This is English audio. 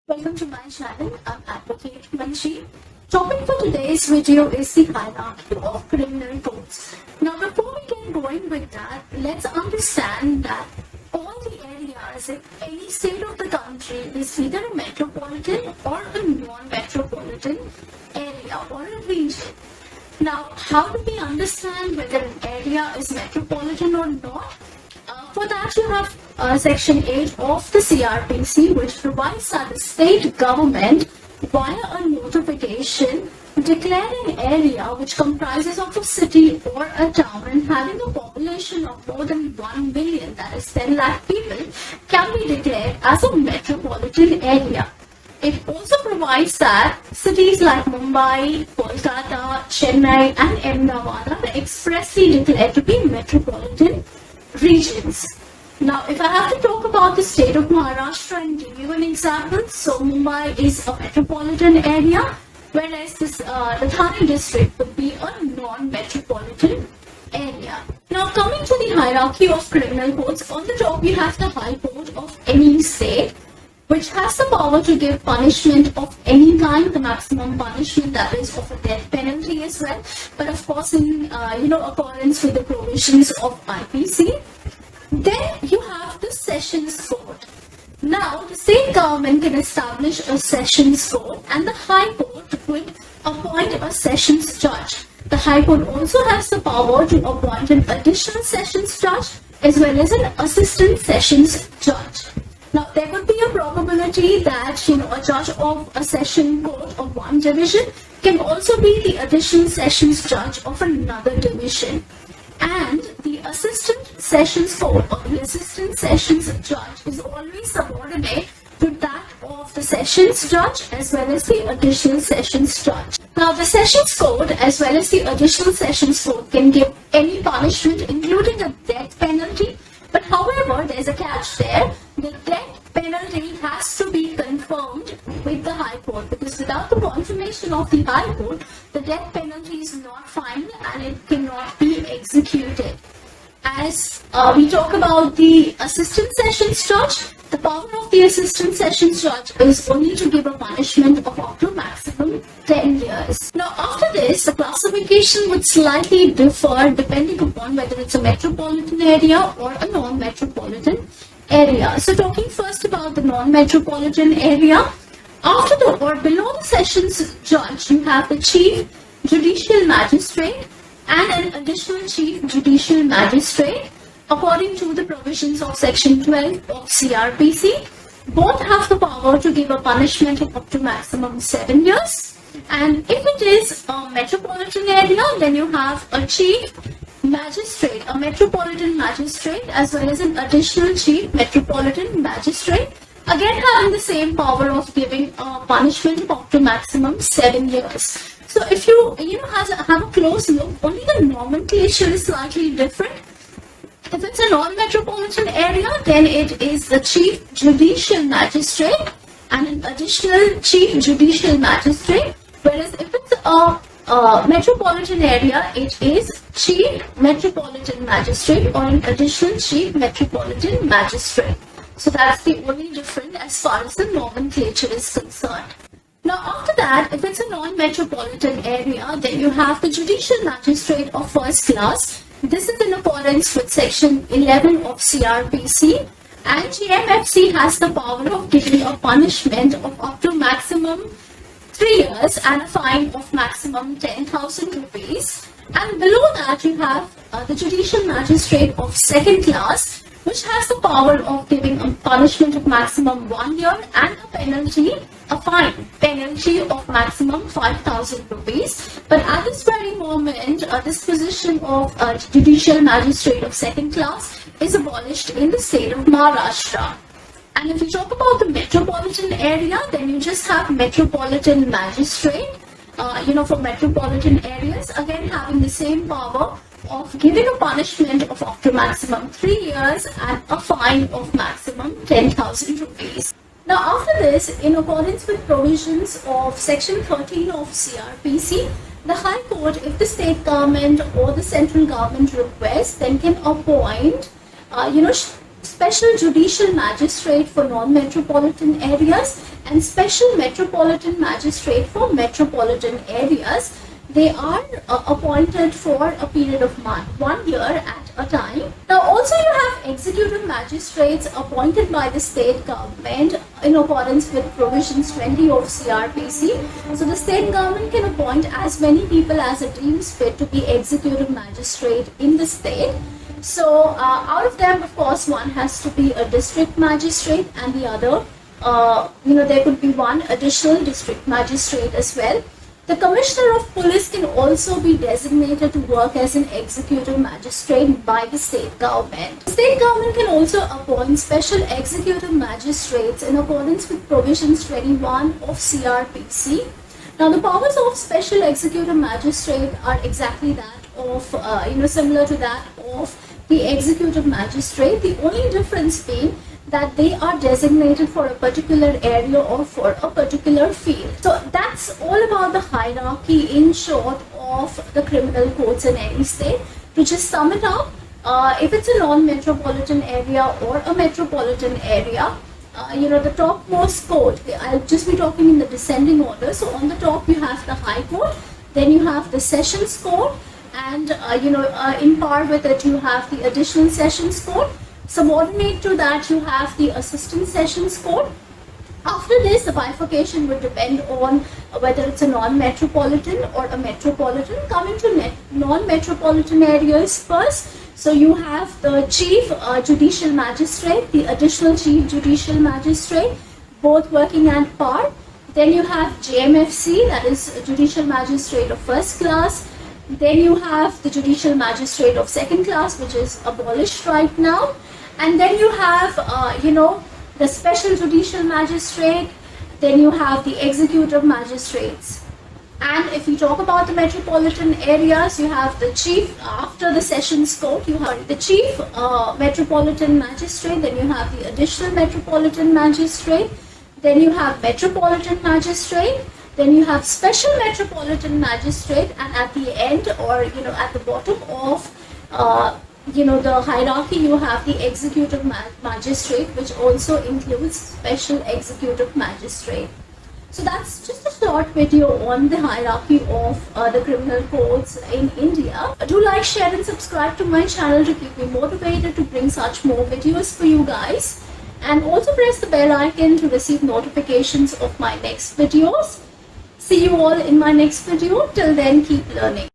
Welcome to my channel. I'm Advocate Manjit. Topic for today's video is the hierarchy of criminal codes. Now, before we get going with that, let's understand that all the areas in any state of the country is either a metropolitan or a non-metropolitan area or a region. Now, how do we understand whether an area is metropolitan or not? For that, you have Section 8 of the CRPC, which provides that the state government, via a notification, declare an area which comprises of a city or a town and having a population of more than 1 million, that is 10 lakh people, can be declared as a metropolitan area. It also provides that cities like Mumbai, Kolkata, Chennai, and Ahmedabad are expressly declared to be metropolitan regions. Now, if I have to talk about the state of Maharashtra and give you an example, so Mumbai is a metropolitan area, whereas the Thane district would be a non-metropolitan area. Now, coming to the hierarchy of criminal codes, on the top you have the High Court of any state, which has the power to give punishment of any kind, the maximum punishment that is of a death penalty as well, but of course in accordance with the provisions of IPC. Then you have the Sessions Court. Now the state government can establish a Sessions Court and the High Court would appoint a Sessions Judge. The High Court also has the power to appoint an additional Sessions Judge as well as an Assistant Sessions Judge. Now, there could be a probability that, a judge of a session court of one division can also be the additional sessions judge of another division. And the assistant sessions court or the assistant sessions judge is always subordinate to that of the sessions judge as well as the additional sessions judge. Now, the sessions court as well as the additional sessions court can give any punishment, including a death penalty. But however, there's a catch there. The death penalty has to be confirmed with the High Court, because without the confirmation of the High Court, the death penalty is not final and it cannot be executed. As we talk about the assistant sessions judge, the power of the assistant sessions judge is only to give a punishment of up to maximum 10 years. Now, after this, the classification would slightly differ depending upon whether it's a metropolitan area or a non-metropolitan area. So, talking first about the non-metropolitan area, after the or below the sessions judge, you have the chief judicial magistrate and an additional chief judicial magistrate. According to the provisions of Section 12 of CRPC, both have the power to give a punishment of up to maximum 7 years. And if it is a metropolitan area, then you have a chief magistrate, a metropolitan magistrate, as well as an additional chief metropolitan magistrate, again having the same power of giving a punishment of up to maximum 7 years. So if you have a close look, only the nomenclature is slightly different. If it's a non-metropolitan area, then it is the chief judicial magistrate and an additional chief judicial magistrate. Whereas if it's a metropolitan area, it is chief metropolitan magistrate or an additional chief metropolitan magistrate. So that's the only difference as far as the nomenclature is concerned. Now, after that, if it's a non-metropolitan area, then you have the judicial magistrate of first class. This is in accordance with Section 11 of CRPC, and GMFC has the power of giving a punishment of up to maximum 3 years and a fine of maximum 10,000 rupees. And below that, you have the judicial magistrate of second class, which has the power of giving a punishment of maximum 1 year and a fine penalty of maximum 5,000 rupees. But at this very moment, this position of judicial magistrate of second class is abolished in the state of Maharashtra. And if we talk about the metropolitan area, then you just have metropolitan magistrate, for metropolitan areas, again having the same power of giving a punishment of up to maximum 3 years and a fine of maximum 10,000 rupees. Now, after this, in accordance with provisions of Section 13 of CRPC, the High Court, if the state government or the central government requests, then can appoint, special judicial magistrate for non-metropolitan areas, and special metropolitan magistrate for metropolitan areas. They are appointed for a period of 1 year at a time. Now also you have executive magistrates appointed by the state government in accordance with provisions 20 of CRPC. So the state government can appoint as many people as it deems fit to be executive magistrate in the state. So out of them, of course, one has to be a district magistrate, and the other, there could be one additional district magistrate as well. The Commissioner of Police can also be designated to work as an executive magistrate by the state government. The state government can also appoint special executive magistrates in accordance with provisions 21 of CRPC. Now, the powers of special executive magistrate are exactly that of, similar to that of the executive magistrate. The only difference being that they are designated for a particular area or for a particular field. So that's all about the hierarchy in short of the criminal courts in any state. To just sum it up, if it's a non-metropolitan area or a metropolitan area, the topmost court, I'll just be talking in the descending order. So on the top you have the High Court, then you have the Sessions Court, and in par with it you have the Additional Sessions Court. Subordinate to that you have the Assistant Sessions Court. After this, the bifurcation would depend on whether it's a non-metropolitan or a metropolitan. Coming to non-metropolitan areas first, so you have the Chief Judicial Magistrate, the Additional Chief Judicial Magistrate, both working at par. Then you have JMFC, that is Judicial Magistrate of First Class. Then you have the Judicial Magistrate of Second Class, which is abolished right now. And then you have, the Special Judicial Magistrate. Then you have the Executive Magistrates. And if we talk about the metropolitan areas, you have the Chief, after the Sessions Court, you have the Chief Metropolitan Magistrate. Then you have the Additional Metropolitan Magistrate. Then you have Metropolitan Magistrate. Then you have Special Metropolitan Magistrate, and at the end, or at the bottom of the hierarchy, you have the Executive Magistrate, which also includes Special Executive Magistrate. So that's just a short video on the hierarchy of the criminal courts in India. Do like, share and subscribe to my channel to keep me motivated to bring such more videos for you guys. And also press the bell icon to receive notifications of my next videos. See you all in my next video. Till then, keep learning.